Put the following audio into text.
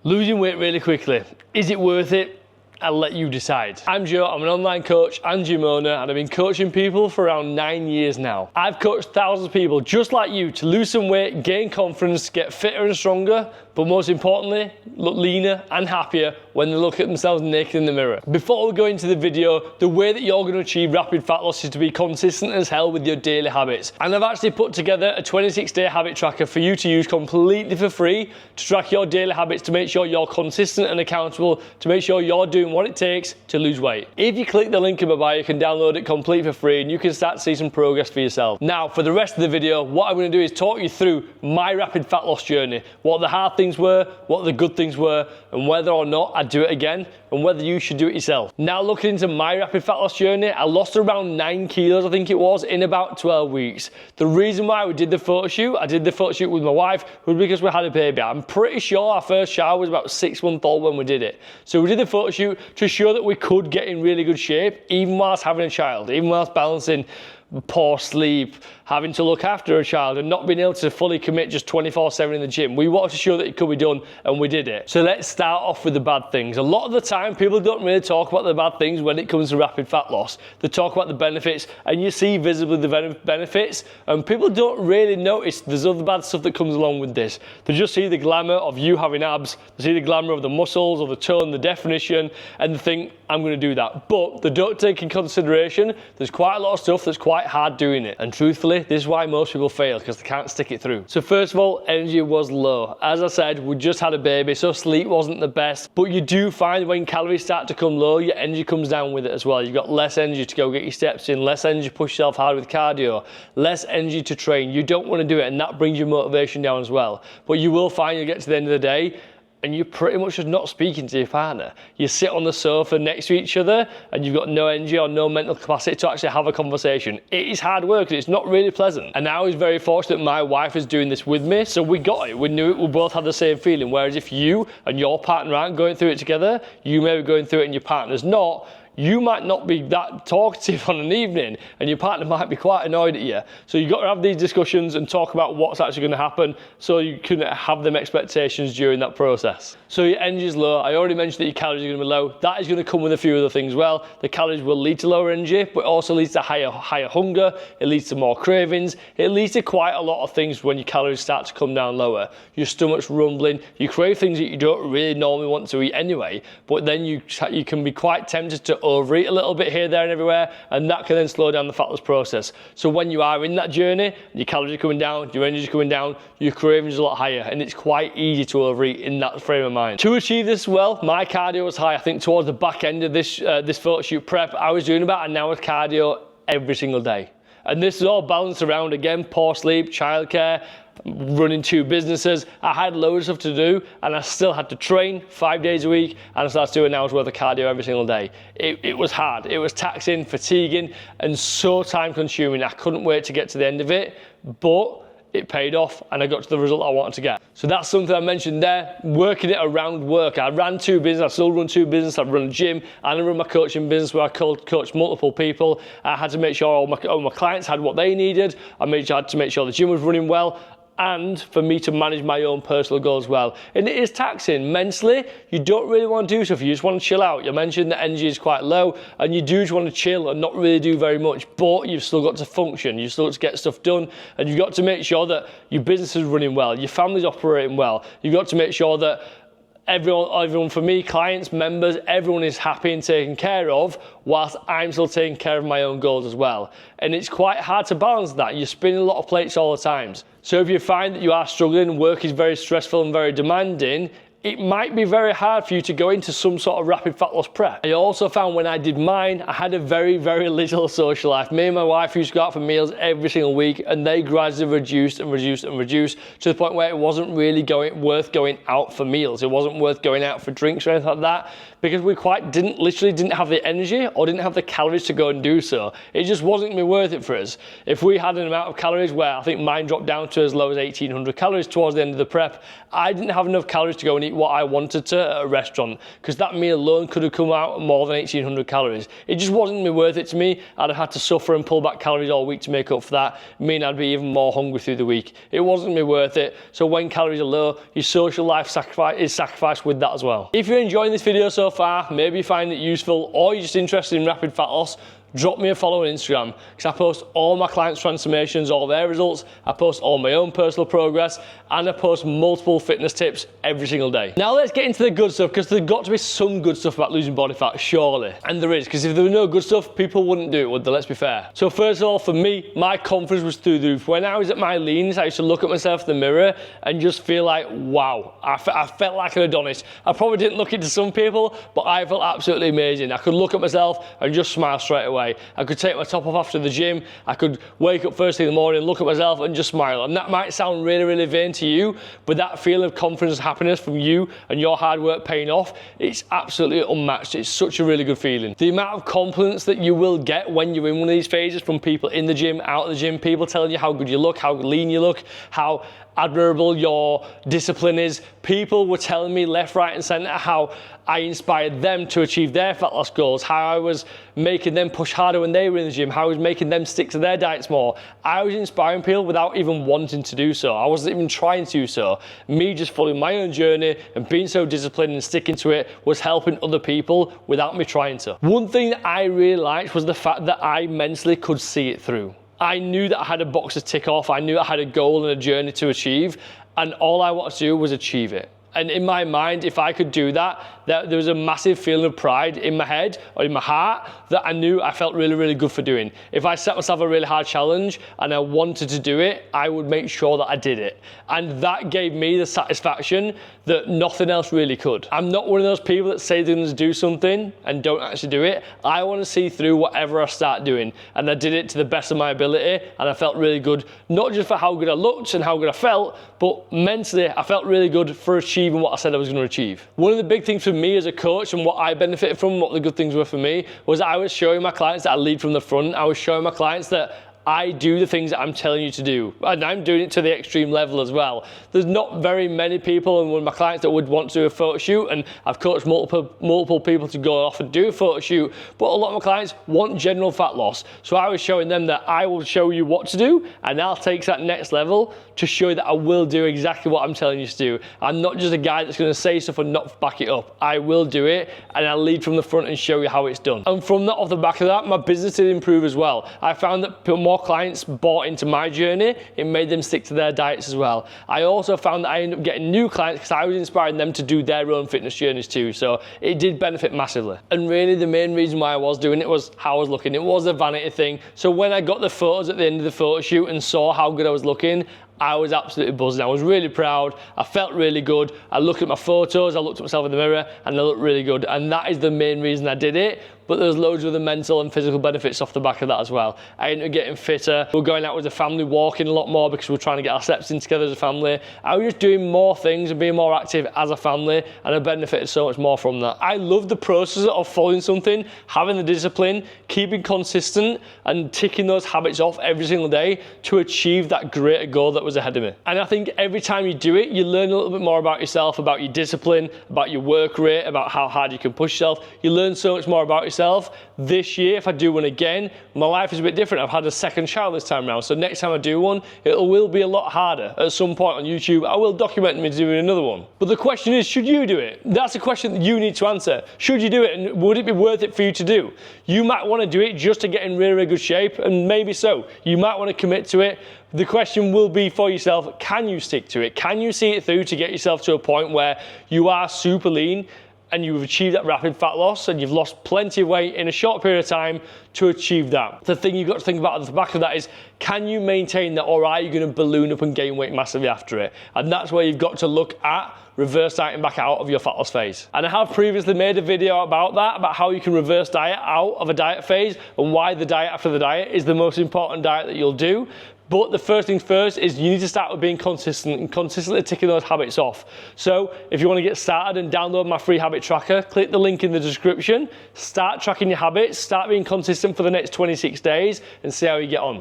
Losing weight really quickly, is it worth it? I'll let you decide. I'm Joe, I'm an online coach and gym owner, and I've been coaching people for around 9 years now. I've coached thousands of people just like you to lose some weight, gain confidence, get fitter and stronger, but most importantly, look leaner and happier when they look at themselves naked in the mirror. Before we go into the video, the way that you're going to achieve rapid fat loss is to be consistent as hell with your daily habits. And I've actually put together a 26-day habit tracker for you to use completely for free to track your daily habits, to make sure you're consistent and accountable, to make sure you're doing what it takes to lose weight. If you click the link in my bio, you can download it complete for free and you can start to see some progress for yourself. Now, for the rest of the video, what I'm going to do is talk you through my rapid fat loss journey, what the hard things were, what the good things were, and whether or not I'd do it again, and whether you should do it yourself. Now, looking into my rapid fat loss journey, I lost around 9 kilos, I think it was, in about 12 weeks. The reason why we did the photo shoot, I did the photo shoot with my wife, was because we had a baby. I'm pretty sure our first child was about 6 months old when we did it. So we did the photo shoot to show that we could get in really good shape, even whilst having a child, even whilst balancing poor sleep, having to look after a child, and not being able to fully commit just 24/7 in the gym. We wanted to show that it could be done, and we did it. So let's start off with the bad things. A lot of the time, people don't really talk about the bad things when it comes to rapid fat loss. They talk about the benefits, and you see visibly the benefits, and people don't really notice there's other bad stuff that comes along with this. They just see the glamour of you having abs, they see the glamour of the muscles, or the tone, the definition, and they think, I'm going to do that. But they don't take in consideration there's quite a lot of stuff that's quite hard doing it. And truthfully, this is why most people fail, because they can't stick it through. So first of all, energy was low. As I said, we just had a baby, so sleep wasn't the best. But you do find when calories start to come low, your energy comes down with it as well. You've got less energy to go get your steps in, less energy to push yourself hard with cardio, less energy to train. You don't want to do it, and that brings your motivation down as well. But you will find you'll get to the end of the day, and you're pretty much just not speaking to your partner. You sit on the sofa next to each other and you've got no energy or no mental capacity to actually have a conversation. It is hard work and it's not really pleasant. And I was very fortunate my wife is doing this with me, so we got it, we knew it, we both had the same feeling. Whereas if you and your partner aren't going through it together, you may be going through it and your partner's not, you might not be that talkative on an evening and your partner might be quite annoyed at you. So you've got to have these discussions and talk about what's actually going to happen so you can have them expectations during that process. So your energy is low. I already mentioned that your calories are going to be low. That is going to come with a few other things as well. The calories will lead to lower energy, but it also leads to higher hunger. It leads to more cravings. It leads to quite a lot of things when your calories start to come down lower. Your stomach's rumbling. You crave things that you don't really normally want to eat anyway, but then you can be quite tempted to overeat a little bit here, there and everywhere, and that can then slow down the fat loss process. So when you are in that journey, your calories are coming down, your energy is coming down, your cravings are a lot higher, and it's quite easy to overeat in that frame of mind. To achieve this well, my cardio was high. I think towards the back end of this photo shoot prep, I was doing about an hour of cardio every single day. And this is all balanced around, again, poor sleep, childcare, running 2 businesses. I had loads of stuff to do and I still had to train 5 days a week, and I started doing an hour's worth of cardio every single day. It was hard, it was taxing, fatiguing, and so time consuming. I couldn't wait to get to the end of it, but it paid off and I got to the result I wanted to get. So that's something I mentioned there, working it around work. I ran 2 businesses, I still run 2 businesses. I run a gym and I run my coaching business where I coach multiple people. I had to make sure all my clients had what they needed. I had to make sure the gym was running well, and for me to manage my own personal goals well. And it is taxing. Mentally, you don't really want to do stuff, you just want to chill out. You mentioned that energy is quite low, and you do just want to chill and not really do very much, but you've still got to function, you've still got to get stuff done, and you've got to make sure that your business is running well, your family's operating well. You've got to make sure that everyone for me, clients, members, everyone is happy and taken care of, whilst I'm still taking care of my own goals as well. And it's quite hard to balance that. You're spinning a lot of plates all the time. So if you find that you are struggling, work is very stressful and very demanding, it might be very hard for you to go into some sort of rapid fat loss prep. I also found when I did mine, I had a very, very little social life. Me and my wife used to go out for meals every single week, and they gradually reduced to the point where it wasn't really worth going out for meals. It wasn't worth going out for drinks or anything like that, because we literally didn't have the energy or didn't have the calories to go and do so. It just wasn't gonna be worth it for us. If we had an amount of calories where I think mine dropped down to as low as 1,800 calories towards the end of the prep, I didn't have enough calories to go and eat eat what I wanted to at a restaurant, because that meal alone could have come out more than 1,800 calories. It just wasn't worth it to me. I'd have had to suffer and pull back calories all week to make up for that, meaning I'd be even more hungry through the week. It wasn't worth it. So when calories are low, your social life is sacrificed with that as well. If you're enjoying this video so far, maybe you find it useful, or you're just interested in rapid fat loss, drop me a follow on Instagram, because I post all my clients' transformations, all their results. I post all my own personal progress, and I post multiple fitness tips every single day. Now let's get into the good stuff, because there's got to be some good stuff about losing body fat, surely. And there is, because if there was no good stuff, people wouldn't do it, would they? Let's be fair. So first of all, for me, my confidence was through the roof. When I was at my leans, I used to look at myself in the mirror and just feel like, wow, I felt like an Adonis. I probably didn't look it to some people, but I felt absolutely amazing. I could look at myself and just smile straight away. I could take my top off after the gym. I could wake up first thing in the morning, look at myself and just smile. And that might sound really, really vain to you, but that feeling of confidence and happiness from you and your hard work paying off, it's absolutely unmatched. It's such a really good feeling. The amount of confidence that you will get when you're in one of these phases from people in the gym, out of the gym, people telling you how good you look, how lean you look, how admirable your discipline is. People were telling me left, right and centre how I inspired them to achieve their fat loss goals, how I was making them push harder when they were in the gym, how I was making them stick to their diets more. I was inspiring people without even wanting to do so. I wasn't even trying to do so. Me just following my own journey and being so disciplined and sticking to it was helping other people without me trying to. One thing that I really liked was the fact that I mentally could see it through. I knew that I had a box to tick off. I knew I had a goal and a journey to achieve, and all I wanted to do was achieve it. And in my mind, if I could do that, there was a massive feeling of pride in my head or in my heart that I knew I felt really, really good for doing. If I set myself a really hard challenge and I wanted to do it, I would make sure that I did it. And that gave me the satisfaction that nothing else really could. I'm not one of those people that say they're going to do something and don't actually do it. I want to see through whatever I start doing. And I did it to the best of my ability, and I felt really good, not just for how good I looked and how good I felt, but mentally I felt really good for achieving what I said I was going to achieve. One of the big things for me as a coach and what I benefited from, what the good things were for me, was I was showing my clients that I lead from the front. I was showing my clients that I do the things that I'm telling you to do, and I'm doing it to the extreme level as well. There's not very many people, and one of my clients that would want to do a photo shoot, and I've coached multiple people to go off and do a photo shoot, but a lot of my clients want general fat loss. So I was showing them that I will show you what to do, and I'll take that next level to show you that I will do exactly what I'm telling you to do. I'm not just a guy that's going to say stuff and not back it up. I will do it, and I'll lead from the front and show you how it's done. And from that, off the back of that, my business did improve as well. I found that more clients bought into my journey. It made them stick to their diets as well. I also found that I ended up getting new clients because I was inspiring them to do their own fitness journeys too. So it did benefit massively. And really the main reason why I was doing it was how I was looking. It was a vanity thing. So when I got the photos at the end of the photo shoot and saw how good I was looking, I was absolutely buzzing. I was really proud. I felt really good. I looked at my photos, I looked at myself in the mirror, and I looked really good. And that is the main reason I did it. But there's loads of other mental and physical benefits off the back of that as well. I ended up getting fitter. We're going out with the family, walking a lot more because we're trying to get our steps in together as a family. I was just doing more things and being more active as a family, and I benefited so much more from that. I love the process of following something, having the discipline, keeping consistent, and ticking those habits off every single day to achieve that greater goal that was ahead of me. And I think every time you do it, you learn a little bit more about yourself, about your discipline, about your work rate, about how hard you can push yourself. You learn so much more about yourself. This year, if I do one again, my life is a bit different. I've had a second child this time around, so next time I do one, it will be a lot harder. At some point on YouTube, I will document me doing another one. But the question is, should you do it? That's a question that you need to answer. Should you do it, and would it be worth it for you to do? You might want to do it just to get in really, really good shape, and maybe so. You might want to commit to it. The question will be for yourself, can you stick to it? Can you see it through to get yourself to a point where you are super lean and you've achieved that rapid fat loss and you've lost plenty of weight in a short period of time to achieve that? The thing you've got to think about at the back of that is, can you maintain that, or are you going to balloon up and gain weight massively after it? And that's where you've got to look at reverse dieting back out of your fat loss phase. And I have previously made a video about that, about how you can reverse diet out of a diet phase and why the diet after the diet is the most important diet that you'll do. But the first things first is you need to start with being consistent and consistently ticking those habits off. So if you want to get started and download my free habit tracker, click the link in the description, start tracking your habits, start being consistent for the next 26 days and see how you get on.